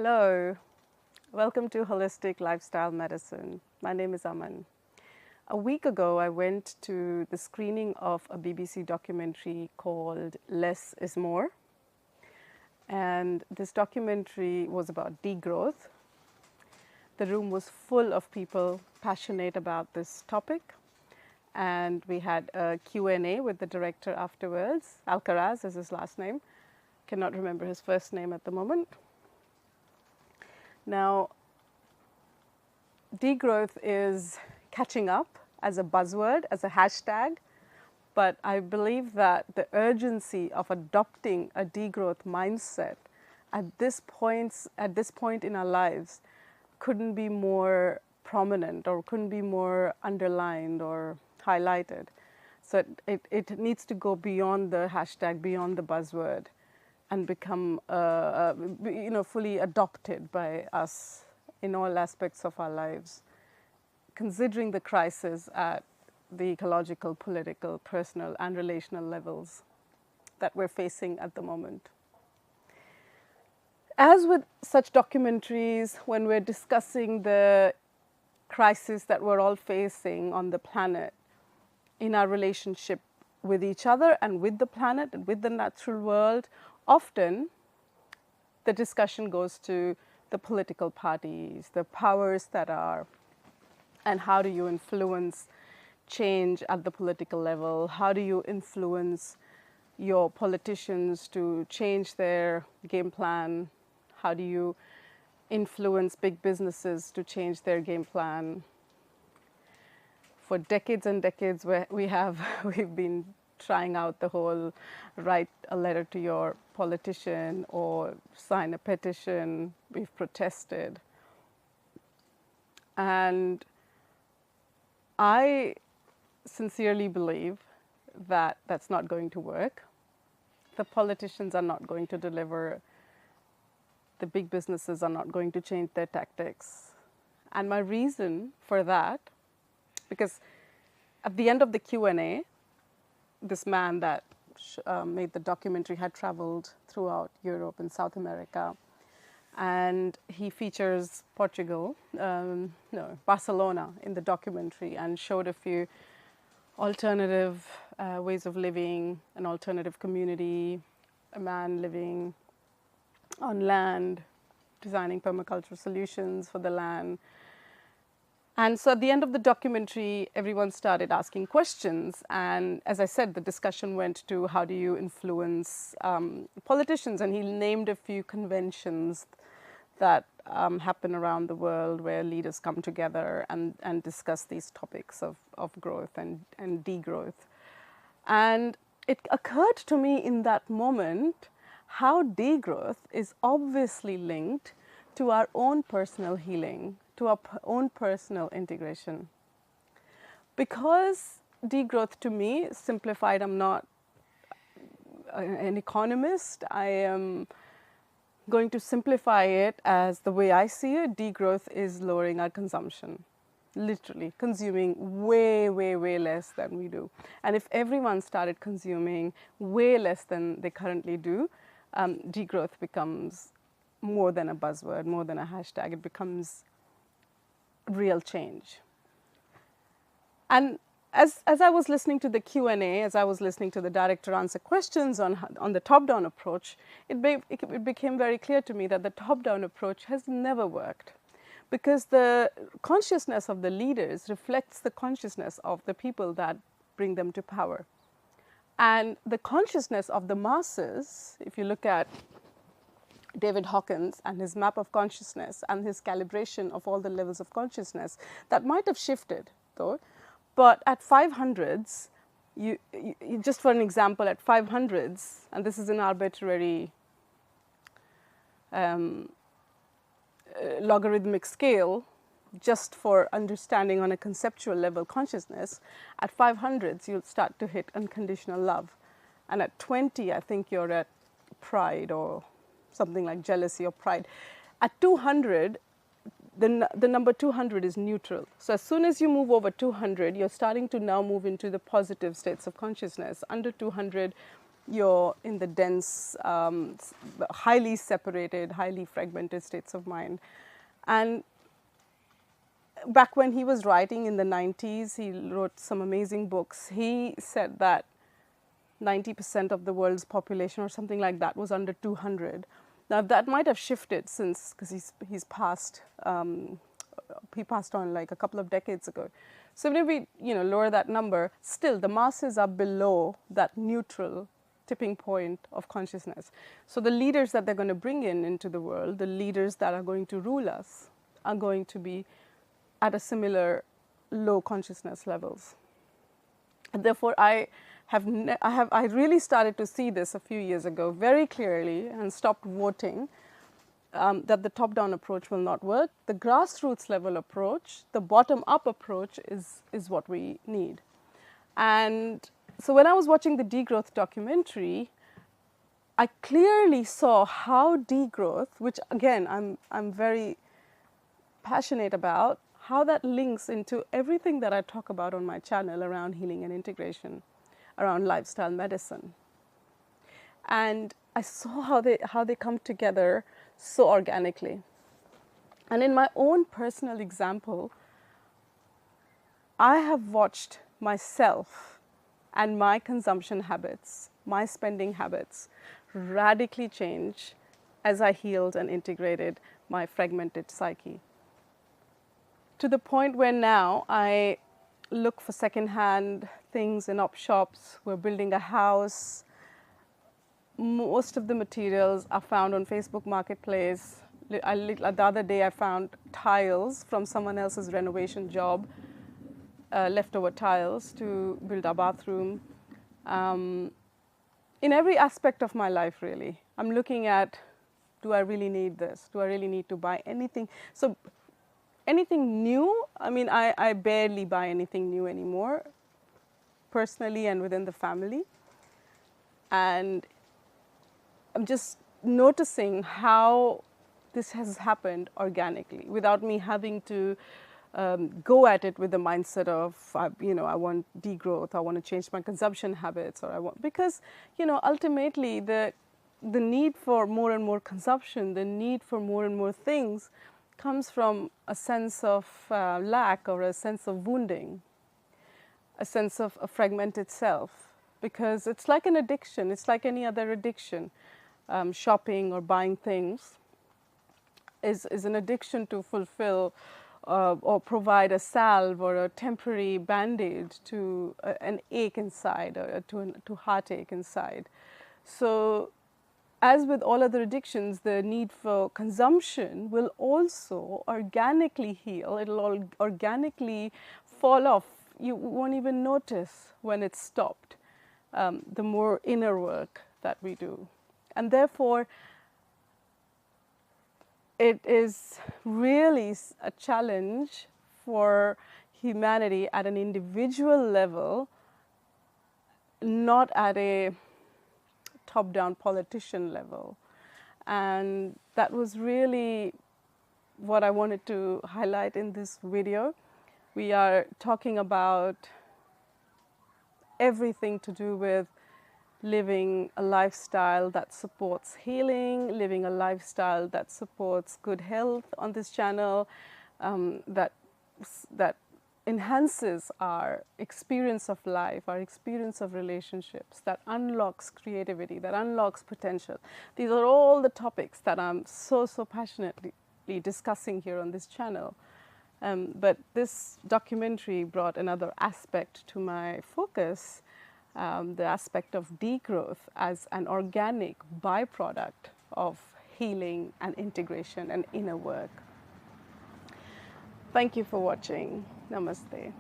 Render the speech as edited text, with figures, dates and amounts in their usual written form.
Hello, welcome to Holistic Lifestyle Medicine. My name is Aman. A week ago, I went to the screening of a BBC documentary called Less is More. And this documentary was about degrowth. The room was full of people passionate about this topic. And we had a Q&A with the director afterwards. Alcaraz is his last name. Cannot remember his first name at the moment. Now, degrowth is catching up as a buzzword, as a hashtag, but I believe that the urgency of adopting a degrowth mindset at this point in our lives couldn't be more prominent or couldn't be more underlined or highlighted. So it needs to go beyond the hashtag, beyond the buzzword, and become fully adopted by us in all aspects of our lives, considering the crisis at the ecological, political, personal, and relational levels that we're facing at the moment. As with such documentaries, when we're discussing the crisis that we're all facing on the planet, in our relationship with each other and with the planet and with the natural world, often the discussion goes to the political parties, the powers that are, and how do you influence change at the political level? How do you influence your politicians to change their game plan? How do you influence big businesses to change their game plan? For decades and decades, we've been trying out the whole write a letter to your politician or sign a petition. We've protested. And I sincerely believe that that's not going to work. The politicians are not going to deliver. The big businesses are not going to change their tactics. And my reason for that, because at the end of the Q&A, this man that made the documentary had traveled throughout Europe and South America, and he features Barcelona in the documentary, and showed a few alternative ways of living, an alternative community, a man living on land, designing permaculture solutions for the land. And so at the end of the documentary, everyone started asking questions. And as I said, the discussion went to how do you influence politicians? And he named a few conventions that happen around the world where leaders come together and discuss these topics of growth and degrowth. And it occurred to me in that moment how degrowth is obviously linked to our own personal healing, to our own personal integration. Because degrowth to me, simplified, I'm not an economist, I am going to simplify it as the way I see it. Degrowth is lowering our consumption, literally consuming way, way, way less than we do. And if everyone started consuming way less than they currently do, degrowth becomes more than a buzzword, more than a hashtag. It becomes real change. And as I was listening to the Q&A, as I was listening to the director answer questions on the top-down approach, it became very clear to me that the top-down approach has never worked, because the consciousness of the leaders reflects the consciousness of the people that bring them to power. And the consciousness of the masses, if you look at David Hawkins and his map of consciousness and his calibration of all the levels of consciousness, that might have shifted though. But at 500s, you just for an example, at 500s, and this is an arbitrary logarithmic scale, just for understanding on a conceptual level consciousness, at 500s you'll start to hit unconditional love. And at 20, I think you're at pride or something like jealousy or pride. At 200, the number 200 is neutral. So as soon as you move over 200, you're starting to now move into the positive states of consciousness. Under 200, you're in the dense, highly separated, highly fragmented states of mind. And back when he was writing in the 90s, he wrote some amazing books. He said that 90% of the world's population or something like that was under 200. Now that might have shifted since, because he's passed, he passed on like a couple of decades ago. So even if we lower that number, still the masses are below that neutral tipping point of consciousness. So the leaders that they're going to bring into the world, the leaders that are going to rule us, are going to be at a similar low consciousness levels. And therefore, I really started to see this a few years ago very clearly and stopped voting that the top-down approach will not work. The grassroots level approach, the bottom-up approach is what we need. And so when I was watching the degrowth documentary, I clearly saw how degrowth, which again I'm very passionate about, how that links into everything that I talk about on my channel around healing and integration, around lifestyle medicine. And I saw how they come together so organically. And in my own personal example, I have watched myself and my consumption habits, my spending habits, radically change as I healed and integrated my fragmented psyche. To the point where now I look for secondhand things in op shops. We're building a house. Most of the materials are found on Facebook Marketplace. The other day I found tiles from someone else's renovation job, leftover tiles to build our bathroom. In every aspect of my life, really, I'm looking at, do I really need this? Do I really need to buy anything? So anything new, I mean, I barely buy anything new anymore, personally and within the family. And I'm just noticing how this has happened organically without me having to go at it with the mindset of, I want degrowth, I want to change my consumption habits, or because, ultimately the need for more and more consumption, the need for more and more things comes from a sense of lack or a sense of wounding, a sense of a fragmented self, because it's like an addiction. It's like any other addiction. Shopping or buying things is an addiction to fulfill or provide a salve or a temporary band-aid to an ache inside, or to heartache inside. So as with all other addictions, the need for consumption will also organically heal. It'll all organically fall off. You won't even notice when it's stopped, the more inner work that we do. And therefore, it is really a challenge for humanity at an individual level, not at a top-down politician level. And that was really what I wanted to highlight in this video. We are talking about everything to do with living a lifestyle that supports healing, living a lifestyle that supports good health on this channel, that enhances our experience of life, our experience of relationships, that unlocks creativity, that unlocks potential. These are all the topics that I'm so passionately discussing here on this channel. But this documentary brought another aspect to my focus, the aspect of degrowth as an organic byproduct of healing and integration and inner work. Thank you for watching. Namaste.